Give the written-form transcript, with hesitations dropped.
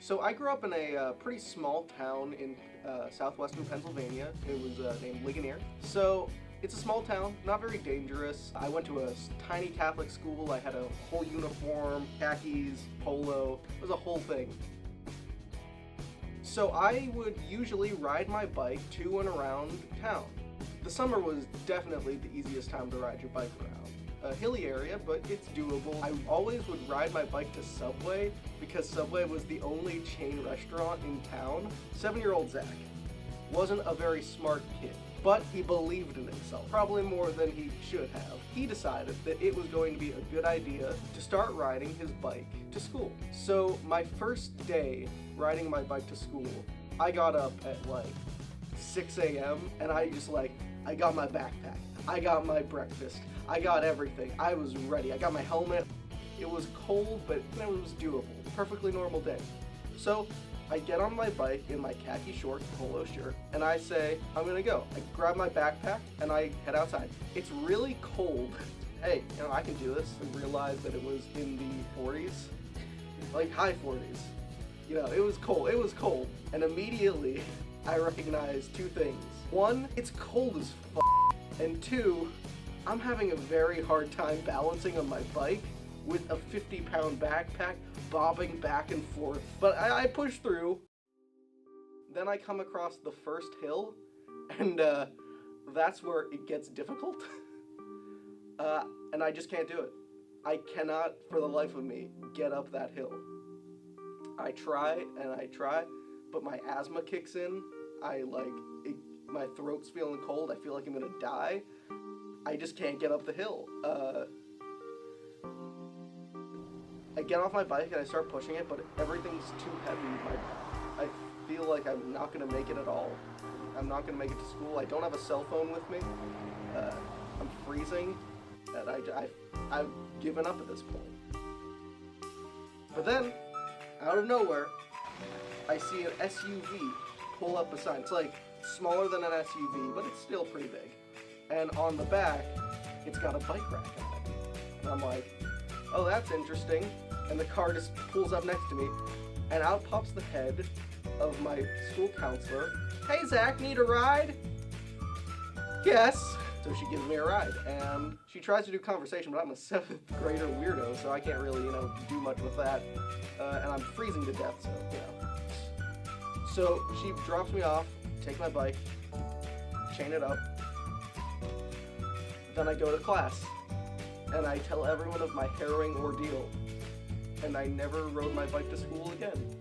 So I grew up in a pretty small town in southwestern Pennsylvania. It was named Ligonier. So it's a small town, not very dangerous. I went to a tiny Catholic school. I had a whole uniform, khakis, polo. It was a whole thing. So I would usually ride my bike to and around town. The summer was definitely the easiest time to ride your bike around. A hilly area, but it's doable. I always would ride my bike to Subway because Subway was the only chain restaurant in town. 7-year-old Zach wasn't a very smart kid, but he believed in himself, probably more than he should have. He decided that it was going to be a good idea to start riding his bike to school. So my first day riding my bike to school, I got up at like 6 a.m. and I got my backpack, I got my breakfast, I got everything. I was ready. I got my helmet. It was cold, but it was doable. Perfectly normal day. So I get on my bike in my khaki shorts, polo shirt, and I say, I'm gonna go. I grab my backpack and I head outside. It's really cold. Hey, I can do this. I realized that it was in the 40s, like high 40s. It was cold. It was cold. And immediately I recognized two things. One, it's cold as f***. And two, I'm having a very hard time balancing on my bike with a 50-pound backpack bobbing back and forth. But I push through. Then I come across the first hill, and that's where it gets difficult. And I just can't do it. I cannot, for the life of me, get up that hill. I try and I try, but my asthma kicks in. My throat's feeling cold. I feel like I'm gonna die. I just can't get up the hill. I get off my bike and I start pushing it, but everything's too heavy. I feel like I'm not gonna make it at all. I'm not gonna make it to school. I don't have a cell phone with me. I'm freezing, and I've given up at this point. But then, out of nowhere, I see an SUV pull up beside. It's like smaller than an SUV, but it's still pretty big. And on the back, it's got a bike rack on it. And I'm like, oh, that's interesting. And the car just pulls up next to me, and out pops the head of my school counselor. Hey, Zach, need a ride? Yes. So she gives me a ride, and she tries to do conversation, but I'm a 7th grader weirdo, so I can't really, do much with that. And I'm freezing to death, so, So she drops me off, take my bike, chain it up. Then I go to class, and I tell everyone of my harrowing ordeal, and I never rode my bike to school again.